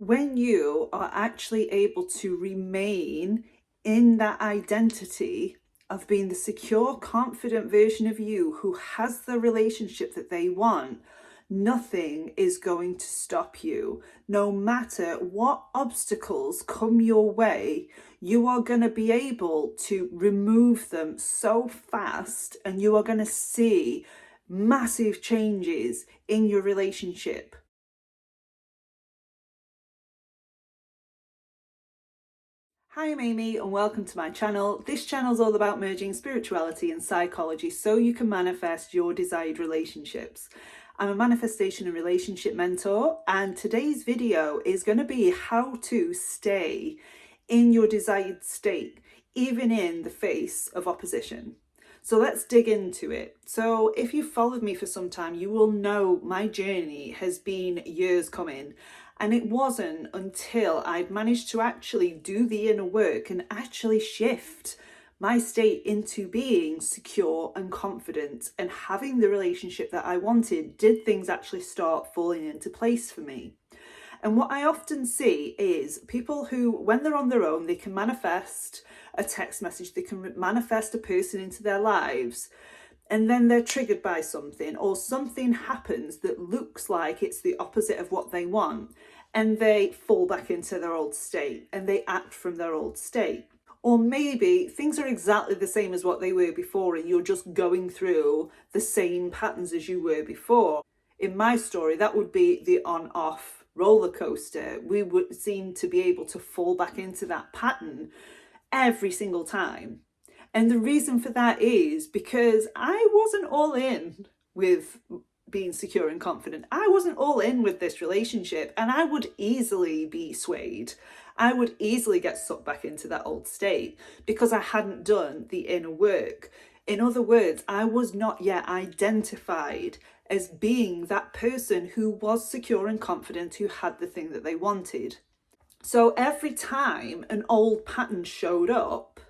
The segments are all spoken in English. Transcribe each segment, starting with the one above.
When you are actually able to remain in that identity of being the secure, confident version of you who has the relationship that they want, nothing is going to stop you. No matter what obstacles come your way, you are going to be able to remove them so fast, and you are going to see massive changes in your relationship. Hi, I'm Amy and welcome to my channel. This channel is all about merging spirituality and psychology so you can manifest your desired relationships. I'm a manifestation and relationship mentor, and today's video is going to be how to stay in your desired state, even in the face of opposition. So let's dig into it. So if you've followed me for some time, you will know my journey has been years coming. And it wasn't until I'd managed to actually do the inner work and actually shift my state into being secure and confident and having the relationship that I wanted, did things actually start falling into place for me. And what I often see is people who, when they're on their own, they can manifest a text message, they can manifest a person into their lives, and then they're triggered by something, or something happens that looks like it's the opposite of what they want, and they fall back into their old state and they act from their old state. Or maybe things are exactly the same as what they were before, and you're just going through the same patterns as you were before. In my story, that would be the on-off roller coaster. We would seem to be able to fall back into that pattern every single time. And the reason for that is because I wasn't all in with being secure and confident. I wasn't all in with this relationship, and I would easily be swayed. I would easily get sucked back into that old state because I hadn't done the inner work. In other words, I was not yet identified as being that person who was secure and confident, who had the thing that they wanted. So every time an old pattern showed up,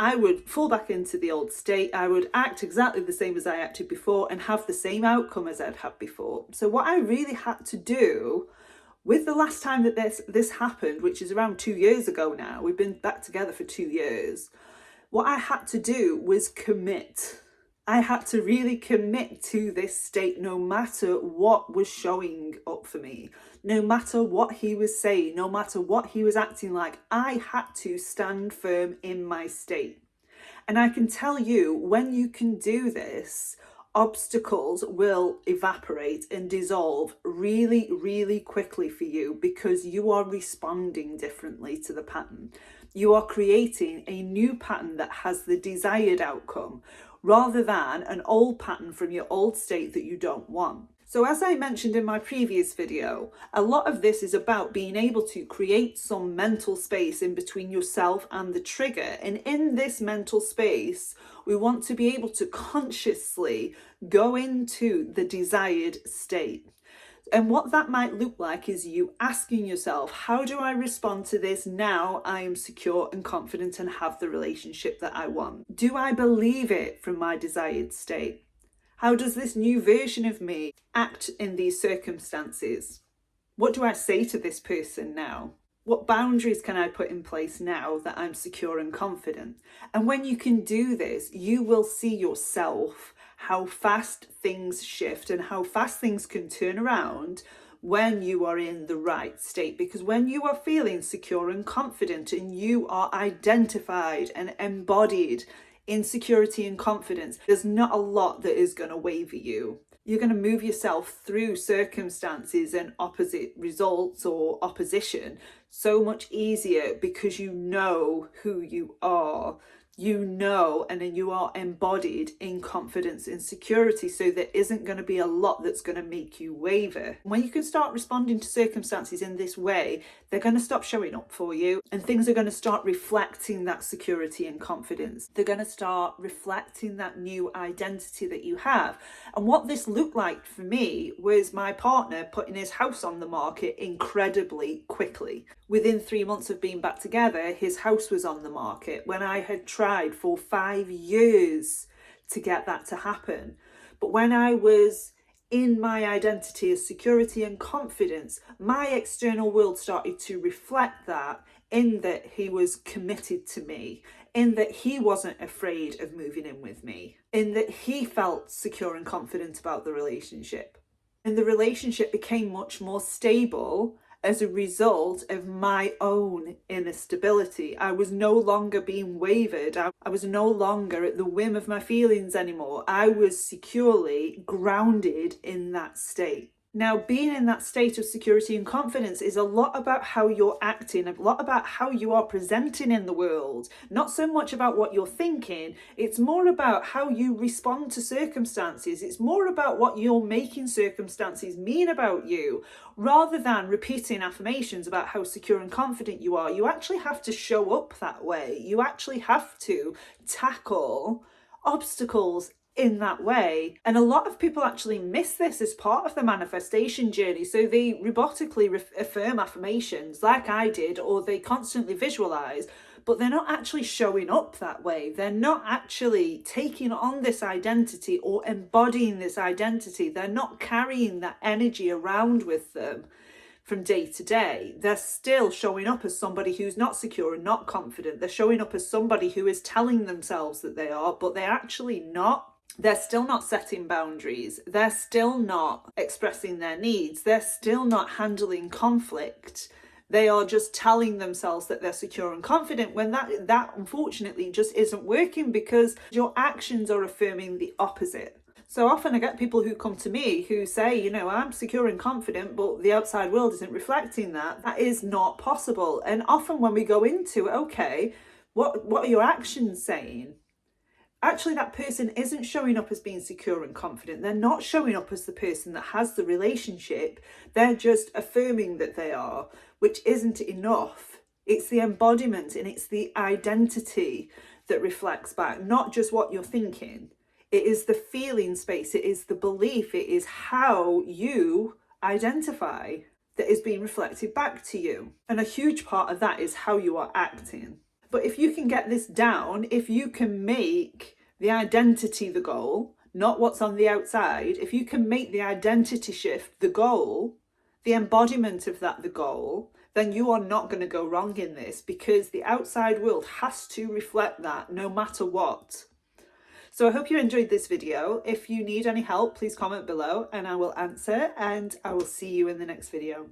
I would fall back into the old state. I would act exactly the same as I acted before and have the same outcome as I'd had before. So what I really had to do with the last time that this happened, which is around 2 years ago now, we've been back together for 2 years, what I had to do was commit. I had to really commit to this state no matter what was showing up for me, no matter what he was saying, no matter what he was acting like. I had to stand firm in my state. And I can tell you, when you can do this, obstacles will evaporate and dissolve really, really quickly for you because you are responding differently to the pattern. You are creating a new pattern that has the desired outcome rather than an old pattern from your old state that you don't want. So as I mentioned in my previous video, a lot of this is about being able to create some mental space in between yourself and the trigger. And in this mental space, we want to be able to consciously go into the desired state. And what that might look like is you asking yourself, how do I respond to this now I am secure and confident and have the relationship that I want? Do I believe it from my desired state? How does this new version of me act in these circumstances? What do I say to this person now? What boundaries can I put in place now that I'm secure and confident? And when you can do this, you will see yourself how fast things shift and how fast things can turn around when you are in the right state. Because when you are feeling secure and confident and you are identified and embodied in security and confidence, there's not a lot that is going to waver you. You're going to move yourself through circumstances and opposite results or opposition so much easier because you know who you are. You know, and then you are embodied in confidence and security, so there isn't going to be a lot that's going to make you waver. When you can start responding to circumstances in this way, they're going to stop showing up for you, and things are going to start reflecting that security and confidence. They're going to start reflecting that new identity that you have. And what this looked like for me was my partner putting his house on the market incredibly quickly. Within 3 months of being back together, his house was on the market when I had tried for 5 years to get that to happen. But when I was in my identity as security and confidence, my external world started to reflect that, in that he was committed to me, in that he wasn't afraid of moving in with me, in that he felt secure and confident about the relationship. And the relationship became much more stable as a result of my own inner stability. I was no longer being wavered. I was no longer at the whim of my feelings anymore. I was securely grounded in that state. Now, being in that state of security and confidence is a lot about how you're acting, a lot about how you are presenting in the world. Not so much about what you're thinking, it's more about how you respond to circumstances. It's more about what you're making circumstances mean about you. Rather than repeating affirmations about how secure and confident you are, you actually have to show up that way. You actually have to tackle obstacles in that way. And a lot of people actually miss this as part of the manifestation journey. So they robotically affirm affirmations like I did, or they constantly visualize, but they're not actually showing up that way. They're not actually taking on this identity or embodying this identity. They're not carrying that energy around with them from day to day. They're still showing up as somebody who's not secure and not confident. They're showing up as somebody who is telling themselves that they are, but they're actually not. They're still not setting boundaries. They're still not expressing their needs. They're still not handling conflict. They are just telling themselves that they're secure and confident, when that unfortunately just isn't working, because your actions are affirming the opposite. So often I get people who come to me who say, I'm secure and confident, but the outside world isn't reflecting that. That is not possible. And often when we go into, okay, what are your actions saying? Actually, that person isn't showing up as being secure and confident. They're not showing up as the person that has the relationship. They're just affirming that they are, which isn't enough. It's the embodiment and it's the identity that reflects back, not just what you're thinking. It is the feeling space. It is the belief. It is how you identify that is being reflected back to you. And a huge part of that is how you are acting. But if you can get this down, if you can make the identity the goal, not what's on the outside, if you can make the identity shift the goal, the embodiment of that the goal, then you are not going to go wrong in this, because the outside world has to reflect that no matter what. So I hope you enjoyed this video. If you need any help, please comment below and I will answer, and I will see you in the next video.